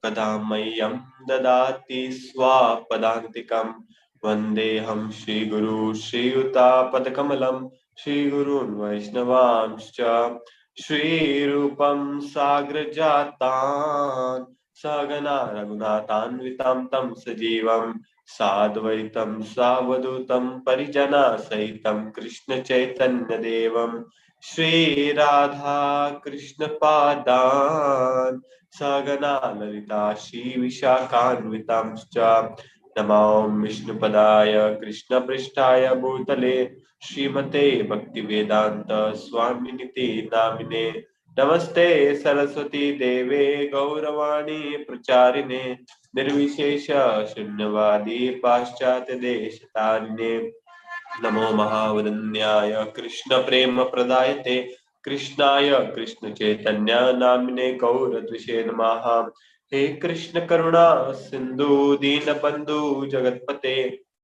कदा मह्यं ददाति स्वापदान्तिकं वन्देऽहं श्रीगुरु श्रीयुतापदकमलं श्रीगुरून् वैष्णवांश्च श्रीरूपं साग्रजातान् सगना रघुनाथान्वितं तं सजीवं साद्वैतं सावधूतं परिजना सहितं कृष्ण चैतन्य देवं श्री राधा कृष्ण पादान् सगना ललिता श्री विशाखान्वितांश्च नमो विष्णुपदाय कृष्णपृष्ठाय भूतले श्रीमते भक्तिवेदांत स्वामिनिति नामिने नमस्ते सरस्वती देवे गौरवाणी प्रचारिणे निर्विशेष शून्यवादी पाश्चात्य देशतारिणे नमो महावदन्याय कृष्ण प्रेम प्रदायते कृष्णाय कृष्ण चैतन्य नामिने गौरद्विषे नमः हे कृष्ण करुणा सिंधु दीनबंधु जगतपते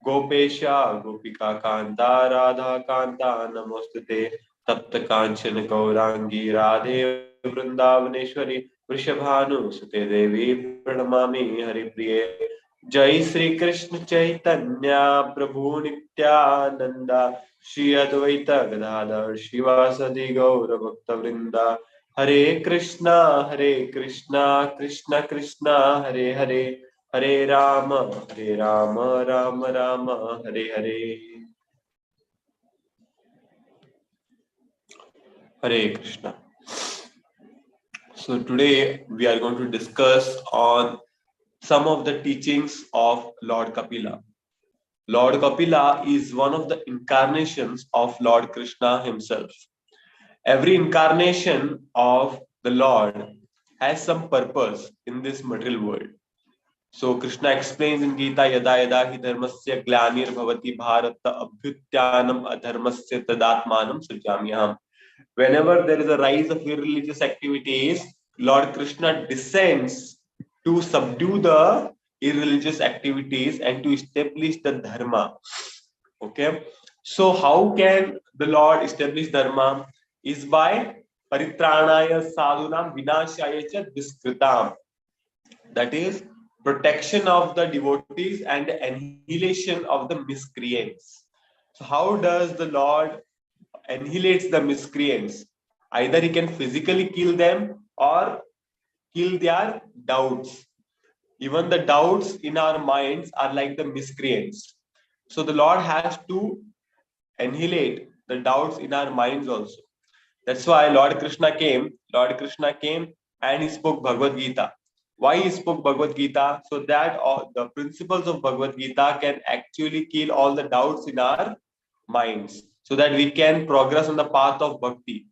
गोपेश गोपिका कांता राधा कांता नमोस्तुते तप्त कांचन गौरांगी राधे वृंदावनेश्वरी वृषभानुसुते देवी प्रणमामि हरिप्रिये जय श्री कृष्ण चैतन्य प्रभु नित्यानंद श्री अद्वैत गदाधर शिवासदि गौर भक्त वृंदा हरे Krishna Krishna Krishna Hare Hare Hare Ram Ram Ram Hare Hare Hare Krishna. So today we are going to discuss on some of the teachings of Lord Kapila. Lord Kapila is one of the incarnations of Lord Krishna himself. Every incarnation of the Lord has some purpose in this material world. So Krishna explains in Gita, yada yada hi dharmasya glanir bhavati bharata abhyutyanam adharmasya tadatmanam srijamyaham. Whenever there is a rise of irreligious activities, Lord Krishna descends to subdue the irreligious activities and to establish the dharma. Okay, so how can the Lord establish dharma? Is by paritranaya sadhunam vinashaya cha diskritam. That is protection of the devotees and annihilation of the miscreants. So how does the Lord annihilates the miscreants? Either he can physically kill them or kill their doubts. Even the doubts in our minds are like the miscreants. So the Lord has to annihilate the doubts in our minds also. That's why Lord Krishna came. Lord Krishna came and he spoke Bhagavad Gita. Why he spoke Bhagavad Gita? So that all the principles of Bhagavad Gita can actually kill all the doubts in our minds, so that we can progress on the path of bhakti.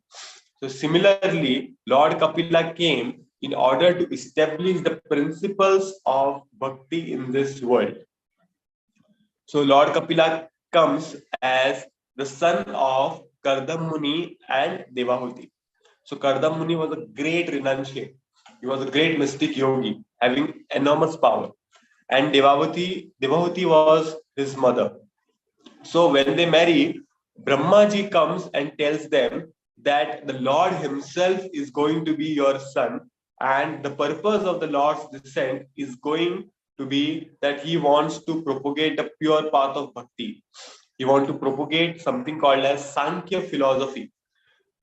So similarly, Lord Kapila came in order to establish the principles of bhakti in this world. So Lord Kapila comes as the son of Kardam Muni and Devahuti. So Kardam Muni was a great renunciate. He was a great mystic yogi having enormous power. And Devahuti was his mother. So when they marry, Brahmaji comes and tells them that the Lord himself is going to be your son, and the purpose of the Lord's descent is going to be that he wants to propagate a pure path of bhakti. He wants to propagate something called as Sankhya philosophy.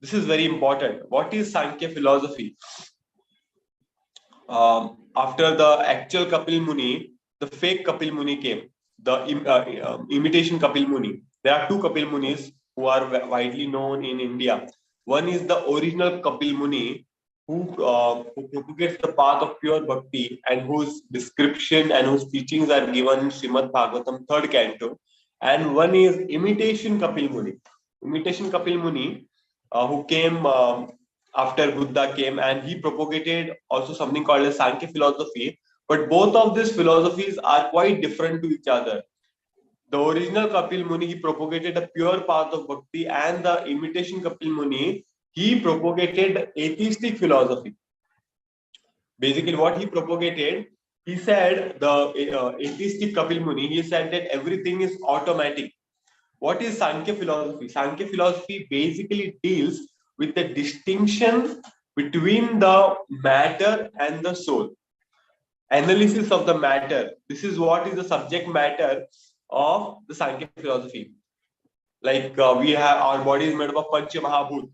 This is very important. What is Sankhya philosophy? After the actual Kapil Muni, the fake Kapil Muni came, the imitation Kapil Muni. There are two Kapil Munis who are widely known in India. One is the original Kapil Muni who propagates the path of pure bhakti and whose description and whose teachings are given in Srimad Bhagavatam, third canto. And one is imitation Kapil Muni. Imitation Kapil Muni, who came after Buddha came, and he propagated also something called a Sankhya philosophy. But both of these philosophies are quite different to each other. The original Kapil Muni, he propagated a pure path of bhakti, and the imitation Kapil Muni, he propagated atheistic philosophy. Basically, what he propagated, he said, the atheistic Kapil Muni, he said that everything is automatic. What is Sankhya philosophy? Sankhya philosophy basically deals with the distinction between the matter and the soul. analysis of the matter. This is what is the subject matter of the Sankhya philosophy. Like we have our body is made up of Pancha Mahabhut.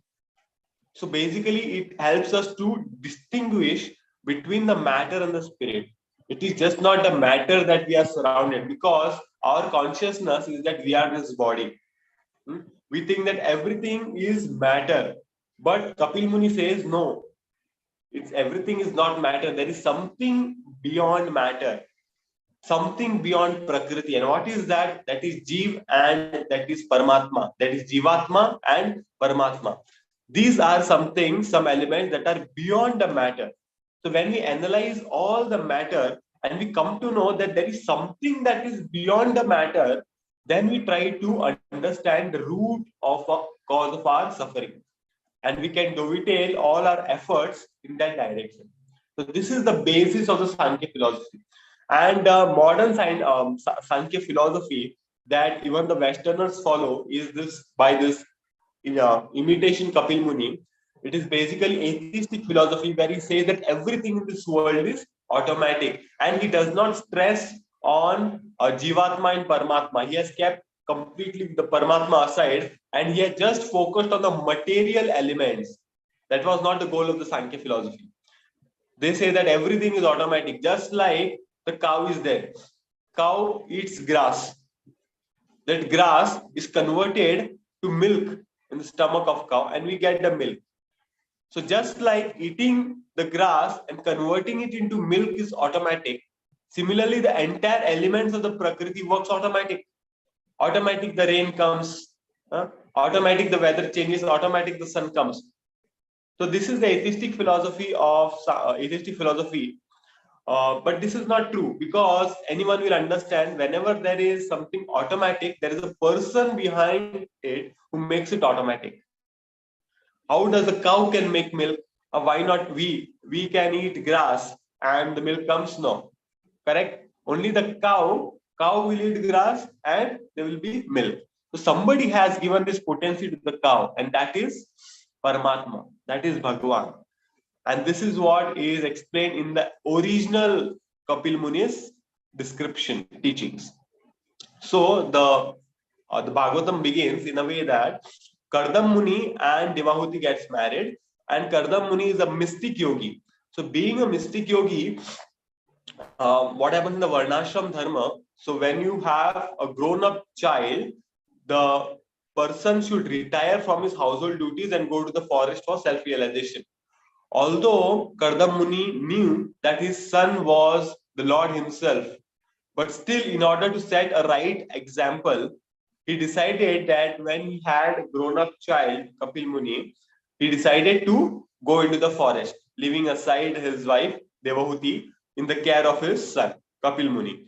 So basically, it helps us to distinguish between the matter and the spirit. It is just not the matter that we are surrounded, because our consciousness is that we are this body. We think that everything is matter, but Kapil Muni says no. It's everything is not matter. There is something beyond matter, something beyond Prakriti. And what is that? That is Jeev and that is Paramatma. That is Jivatma and Paramatma. These are something, some elements that are beyond the matter. So when we analyze all the matter and we come to know that there is something that is beyond the matter, then we try to understand the root of a cause of our suffering. And we can dovetail all our efforts in that direction. So this is the basis of the Sankhya philosophy. And modern Sankhya philosophy that even the Westerners follow is this by this imitation Kapil Muni. It is basically atheistic philosophy where he says that everything in this world is automatic, and he does not stress on Jivatma and Paramatma. He has kept completely the Paramatma aside, and he has just focused on the material elements. That was not the goal of the Sankhya philosophy. They say that everything is automatic, just like the cow is there. Cow eats grass. That grass is converted to milk in the stomach of cow, and we get the milk. So just like eating the grass and converting it into milk is automatic, similarly the entire elements of the Prakriti works automatic. Automatic the rain comes, automatic the weather changes, automatic the sun comes. So this is the atheistic philosophy. But this is not true, because anyone will understand whenever there is something automatic, there is a person behind it who makes it automatic. How does a cow can make milk? Why not we? We can eat grass and the milk comes? No. Correct? Only the cow will eat grass and there will be milk. So somebody has given this potency to the cow, and that is Paramatma. That is Bhagwan. And this is what is explained in the original Kapil Muni's description, teachings. So the Bhagavatam begins in a way that Kardam Muni and Devahuti gets married, and Kardam Muni is a mystic yogi. So being a mystic yogi, what happens in the Varnashram Dharma? So when you have a grown-up child, the person should retire from his household duties and go to the forest for self-realization. Although Kardam Muni knew that his son was the Lord himself, but still, in order to set a right example, he decided that when he had a grown-up child, Kapil Muni, he decided to go into the forest, leaving aside his wife, Devahuti, in the care of his son, Kapil Muni.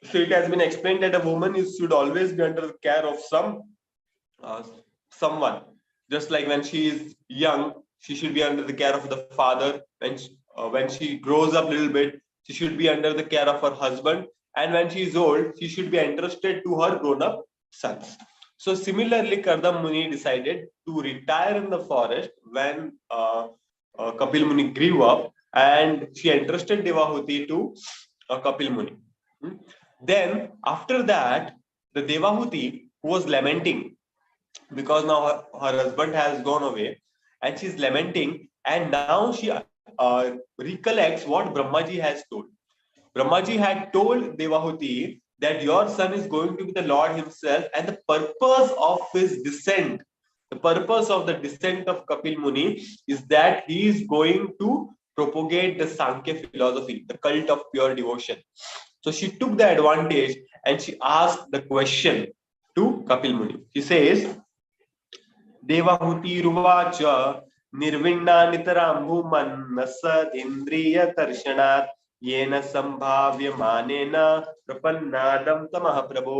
So it has been explained that a woman should always be under the care of uh, someone. Just like when she is young, she should be under the care of the father. When she grows up a little bit, she should be under the care of her husband. And when she is old, she should be entrusted to her grown-up sons. So similarly, Kardam Muni decided to retire in the forest when Kapil Muni grew up, and she entrusted Devahuti to Kapil Muni. Then after that, the Devahuti, who was lamenting because now her husband has gone away, and she's lamenting, and now she recollects what Brahmaji has told. Brahmaji had told Devahuti that your son is going to be the Lord himself, and the purpose of his descent, the purpose of the descent of Kapil Muni is that he is going to propagate the Sankhya philosophy, the cult of pure devotion. So she took the advantage and she asked the question to Kapil Muni. She says, देवाहुतिरुवाच निर्विण्णा नितरां भूमन् सदिन्द्रियतर्षणात् येन संभाव्यमानेन प्रपन्नादं तमः प्रभो.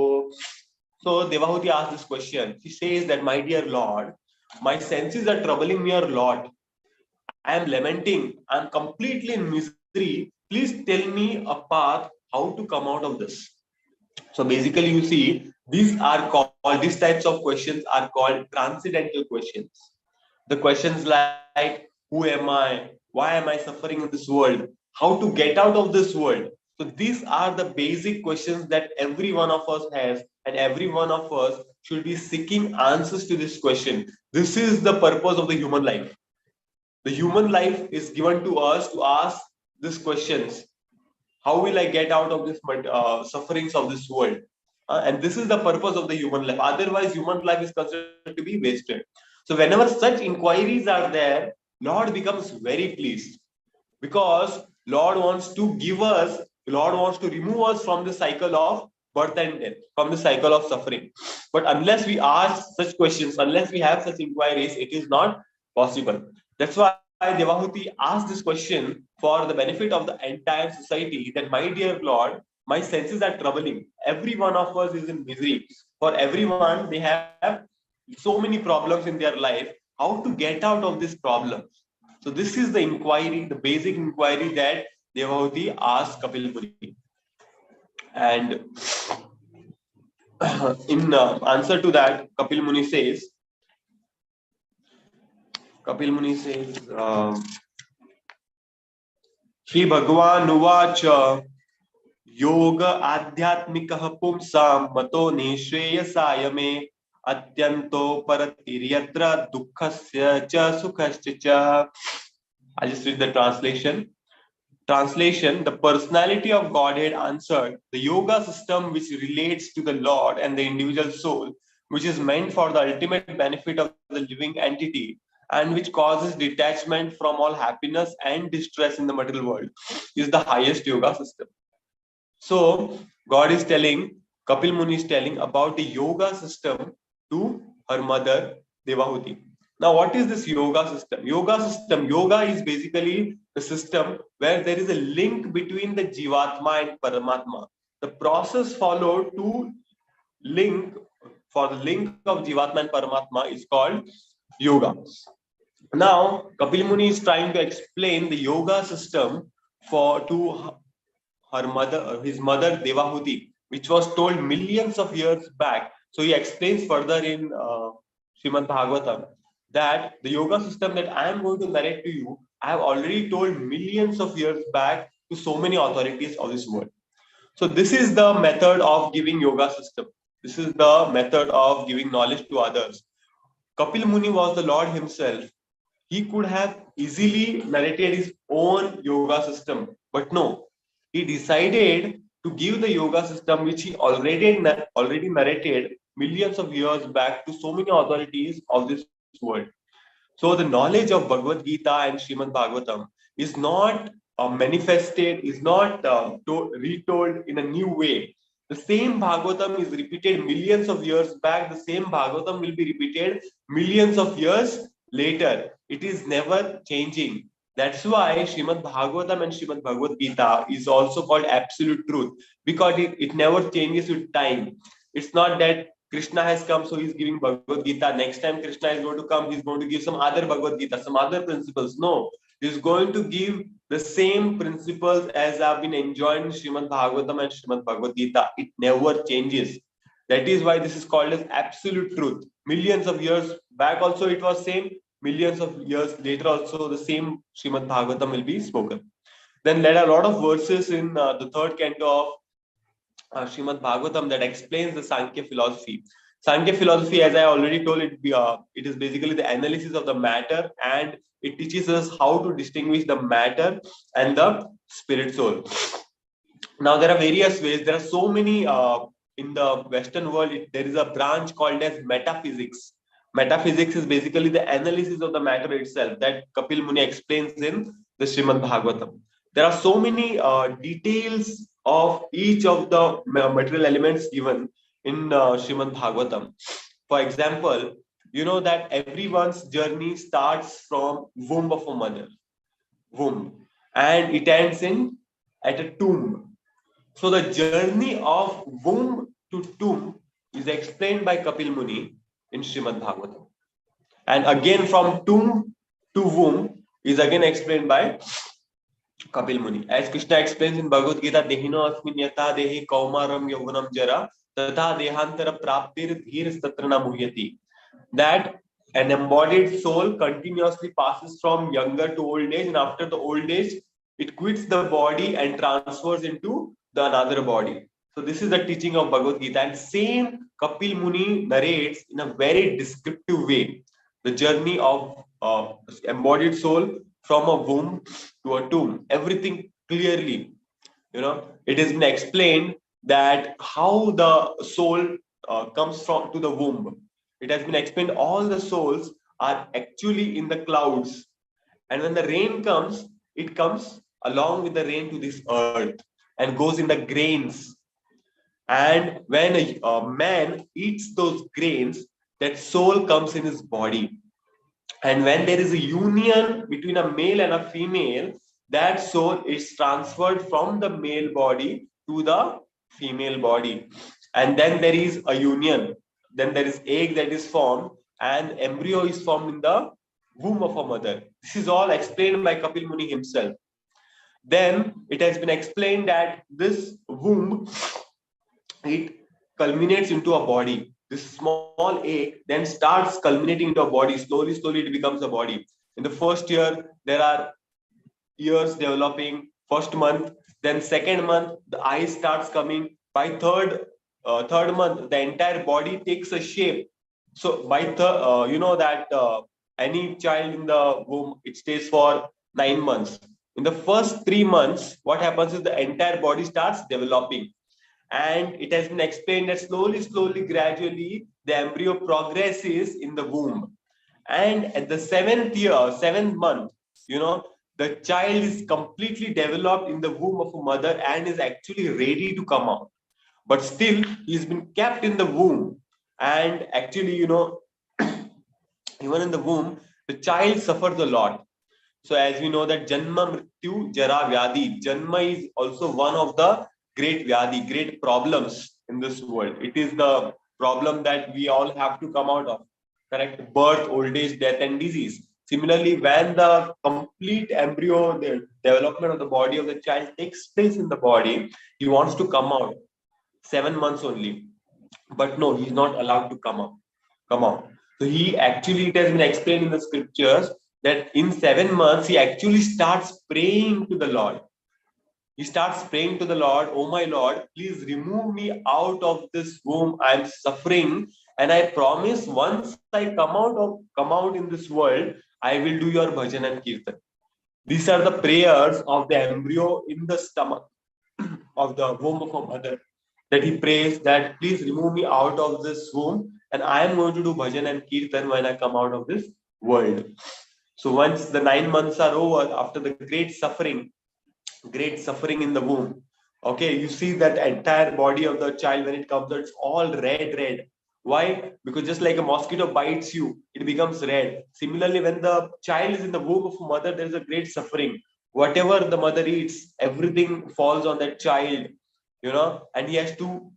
So Devahuti asked this question. She says that, my dear Lord, my senses are troubling me a lot. I am lamenting. I am completely in misery. Please tell me a path how to come out of this. So basically, you see, these types of questions are called transcendental questions. The questions like, who am I? Why am I suffering in this world? how to get out of this world. So these are the basic questions that every one of us has, and every one of us should be seeking answers to this question. This is the purpose of the human life. The human life is given to us to ask these questions. How will I get out of this sufferings of this world? And this is the purpose of the human life. Otherwise, human life is considered to be wasted. So whenever such inquiries are there, Lord becomes very pleased, because Lord wants to remove us from the cycle of birth and death, from the cycle of suffering. But unless we ask such questions, unless we have such inquiries, it is not possible. That's why Devahuti asked this question for the benefit of the entire society, that my dear Lord, my senses are troubling. Every one of us is in misery. For everyone, they have so many problems in their life. How to get out of this problem? So this is the inquiry, the basic inquiry that Devahuti asked Kapil Muni. And in answer to that, Kapil Muni says, Shri Bhagavan Uvacha योग आध्यात्मिक पुंसां मतो निश्रेयसाय मे अत्यंतो परतिर्यत्र दुःखस्य च सुखस्य च. I'll just read the translation. Translation: the personality of Godhead answered, the yoga system which relates to the Lord and the individual soul, which is meant for the ultimate benefit of the living entity, and which causes detachment from all happiness and distress in the material world, is the highest yoga system. So God is telling, Kapil Muni is telling about the yoga system to her mother Devahuti. Now, what is this yoga system? Yoga is basically the system where there is a link between the Jivatma and Paramatma. The process followed to link for the link of Jivatma and Paramatma is called yoga. Now, Kapil Muni is trying to explain the yoga system to his mother Devahuti, which was told millions of years back. So he explains further in Srimad Bhagavatam that the yoga system that I am going to narrate to you, I have already told millions of years back to so many authorities of this world. So this is the method of giving yoga system. This is the method of giving knowledge to others. Kapil Muni was the Lord himself. He could have easily narrated his own yoga system, but no, he decided to give the yoga system which he already narrated millions of years back to so many authorities of this world. So the knowledge of Bhagavad Gita and Srimad Bhagavatam is not manifested, is not retold in a new way. The same Bhagavatam is repeated millions of years back. The same Bhagavatam will be repeated millions of years later. It is never changing. That's why Srimad Bhagavatam and Srimad Bhagavad Gita is also called absolute truth, because it never changes with time. It's not that Krishna has come, so he's giving Bhagavad Gita. Next time Krishna is going to come, he's going to give some other Bhagavad Gita, some other principles. No, he's going to give the same principles as have been enjoined in Srimad Bhagavatam and Srimad Bhagavad Gita. It never changes. That is why this is called as absolute truth. Millions of years back also it was same. Millions of years later also the same Srimad Bhagavatam will be spoken. Then there are a lot of verses in the third canto of Srimad Bhagavatam that explains the Sankhya philosophy. Sankhya philosophy, as I already told, it is basically the analysis of the matter, and it teaches us how to distinguish the matter and the spirit soul. Now, there are various ways. There are so many in the Western world. There is a branch called as metaphysics. Metaphysics is basically the analysis of the matter itself that Kapil Muni explains in the Srimad Bhagavatam. There are so many details of each of the material elements given in Srimad Bhagavatam. For example, you know that everyone's journey starts from womb of a mother, womb, and it ends in at a tomb. So the journey of womb to tomb is explained by Kapil Muni in Srimad Bhagavatam. And again from tomb to womb is again explained by Kapil Muni. As Krishna explains in Bhagavad Gita, Dehino asmin yata dehi kaumaram yavanam jara tatha dehantara praptir dhir satrana muhyati. That an embodied soul continuously passes from younger to old age, and after the old age, it quits the body and transfers into the another body. So this is the teaching of Bhagavad Gita, and same Kapil Muni narrates in a very descriptive way the journey of embodied soul from a womb to a tomb. Everything clearly, it has been explained that how the soul comes from to the womb. It has been explained all the souls are actually in the clouds, and when the rain comes, it comes along with the rain to this earth and goes in the grains. And when a man eats those grains, that soul comes in his body. And when there is a union between a male and a female, that soul is transferred from the male body to the female body. And then there is a union. Then there is egg that is formed, and embryo is formed in the womb of a mother. This is all explained by Kapil Muni himself. Then it has been explained that this womb, it culminates into a body. This small egg then starts culminating into a body. Slowly, it becomes a body. In the first year, there are ears developing. First month, then second month, the eye starts coming. By third month, the entire body takes a shape. So by you know that any child in the womb, it stays for 9 months. In the first 3 months, what happens is the entire body starts developing, and it has been explained that slowly, gradually, the embryo progresses in the womb. And at the seventh month, the child is completely developed in the womb of a mother and is actually ready to come out. But still, he's been kept in the womb. And actually, even in the womb, the child suffers a lot. So as we know that Janma Mrityu Jara Vyadhi, Janma is also one of the great Vyadhi, great problems in this world. It is the problem that we all have to come out of. Correct? Birth, old age, death, and disease. Similarly, when the complete embryo, the development of the body of the child takes place in the body, he wants to come out. 7 months only. But no, he's not allowed to come out. So he actually, it has been explained in the scriptures that in 7 months he actually starts praying to the Lord. He starts praying to the Lord, "Oh my Lord, please remove me out of this womb. I'm suffering, and I promise once I come out in this world, I will do your bhajan and kirtan." These are the prayers of the embryo in the stomach of the womb of a mother, that he prays that please remove me out of this womb, and I am going to do bhajan and kirtan when I come out of this world. So once the 9 months are over, after the great suffering in the womb, okay, you see that entire body of the child when it comes out, it's all red. Why? Because just like a mosquito bites you, it becomes red. Similarly, when the child is in the womb of a mother, there is a great suffering. Whatever the mother eats, everything falls on that child, and he has to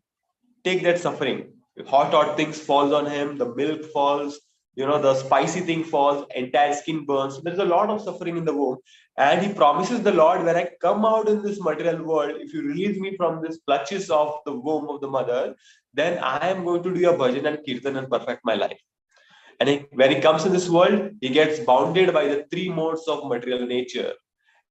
take that suffering. Hot things falls on him, the milk falls, the spicy thing falls, entire skin burns. So there's a lot of suffering in the womb. And he promises the Lord, when I come out in this material world, if you release me from this clutches of the womb of the mother, then I am going to do your bhajan and kirtan and perfect my life. And when he comes in this world, he gets bounded by the three modes of material nature.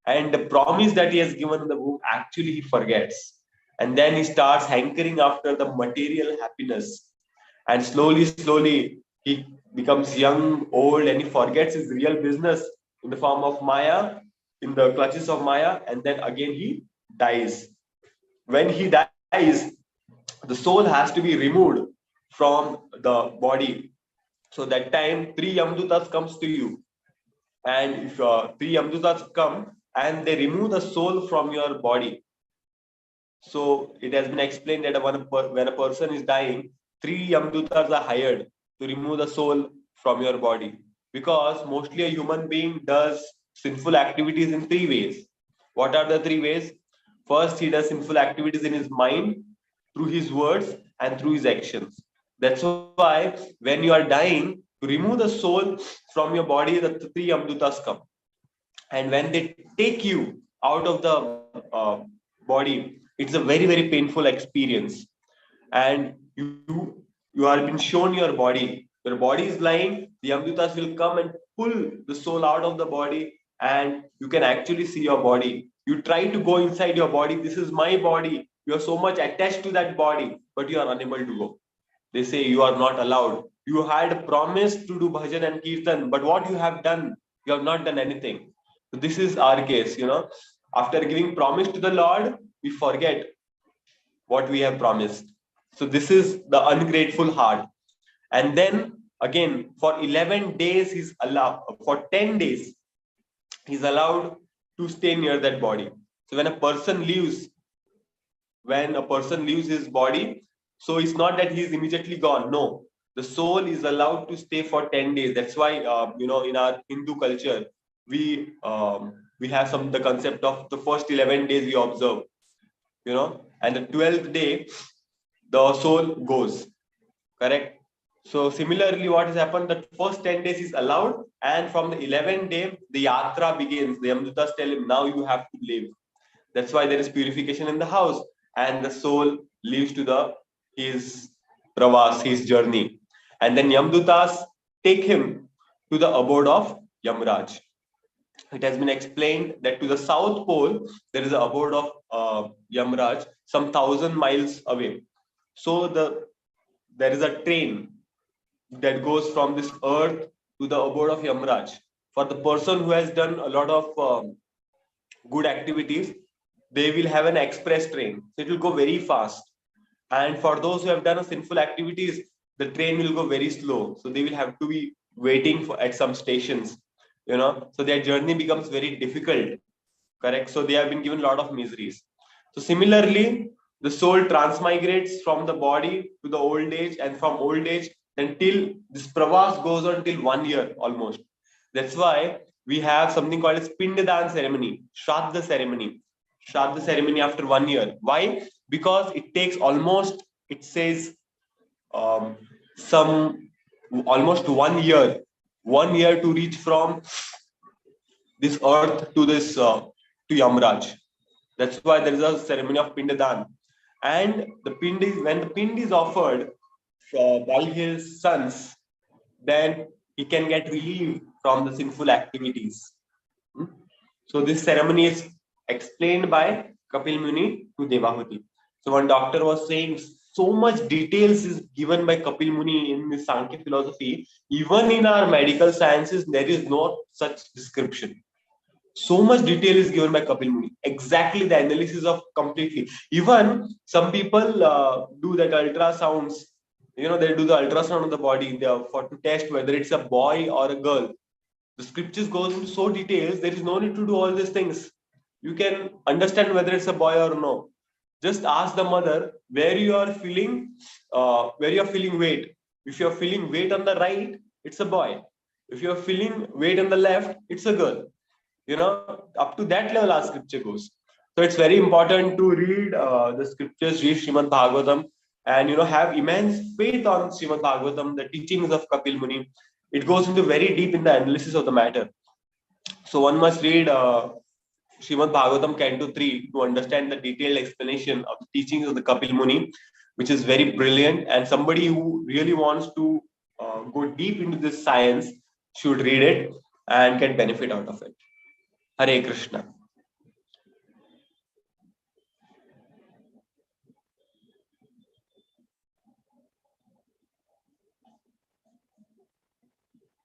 And the promise that he has given in the womb, actually he forgets. And then he starts hankering after the material happiness. And slowly, he becomes young, old, and he forgets his real business in the form of Maya, in the clutches of Maya, and then again he dies. When he dies, the soul has to be removed from the body. So that time, three Yamdutas comes to you. And if three Yamdutas come and they remove the soul from your body, so it has been explained that when a person is dying, three Yamdutas are hired to remove the soul from your body. Because mostly a human being does sinful activities in three ways. What are the three ways? First, he does sinful activities in his mind, through his words, and through his actions. That's why when you are dying, to remove the soul from your body, the three Yamdutas come. And when they take you out of the body, it's a very painful experience. And you are been shown your body is lying, the Yamdutas will come and pull the soul out of the body, and you can actually see your body. You try to go inside your body. This is my body. You are so much attached to that body, but you are unable to go. They say you are not allowed. You had promised to do bhajan and kirtan, but what you have done, you have not done anything. So this is our case, After giving promise to the Lord, we forget what we have promised. So this is the ungrateful heart. And then again, for 11 days, he's allowed, for 10 days, he's allowed to stay near that body. So when a person leaves his body, so it's not that he's immediately gone. No, the soul is allowed to stay for 10 days. That's why, in our Hindu culture, we have the concept of the first 11 days we observe, and the 12th day, the soul goes, correct? So similarly, what has happened, the first 10 days is allowed, and from the 11th day, the yatra begins. The Yamdutas tell him, now you have to live. That's why there is purification in the house, and the soul leaves to his pravas, his journey. And then Yamdutas take him to the abode of Yamraj. It has been explained that to the South Pole, there is an abode of Yamraj, some 1,000 miles away. So there is a train that goes from this earth to the abode of Yamraj. For the person who has done a lot of good activities, they will have an express train. So it will go very fast. And for those who have done a sinful activities, the train will go very slow. So they will have to be waiting at some stations, So their journey becomes very difficult, correct? So they have been given a lot of miseries. So similarly, the soul transmigrates from the body to the old age, and from old age until this pravas goes on till 1 year almost. That's why we have something called as Pindadan ceremony, Shraddha ceremony. Shraddha ceremony after 1 year. Why? Because it takes almost, it says, some almost 1 year to reach from this earth to this to Yamraj. That's why there is a ceremony of Pindadan. And when the Pind is offered by his sons, then he can get relief from the sinful activities. Hmm? So this ceremony is explained by Kapil Muni to Devahuti. So one doctor was saying so much details is given by Kapil Muni in this Sankhya philosophy. Even in our medical sciences, there is no such description. So much detail is given by Kapil Muni. Exactly the analysis of completely. Even some people do that ultrasounds. They do the ultrasound of the body for to test whether it's a boy or a girl. The scriptures goes into so details. There is no need to do all these things. You can understand whether it's a boy or no. Just ask the mother where you are feeling weight. If you are feeling weight on the right, it's a boy. If you are feeling weight on the left, it's a girl. Up to that level our scripture goes. So it's very important to read the scriptures, read Srimad Bhagavatam, and have immense faith on Srimad Bhagavatam, the teachings of Kapil Muni. It goes into very deep in the analysis of the matter. So one must read Srimad Bhagavatam Canto 3 to understand the detailed explanation of the teachings of the Kapil Muni, which is very brilliant. And somebody who really wants to go deep into this science should read it and get benefit out of it. Hare Krishna.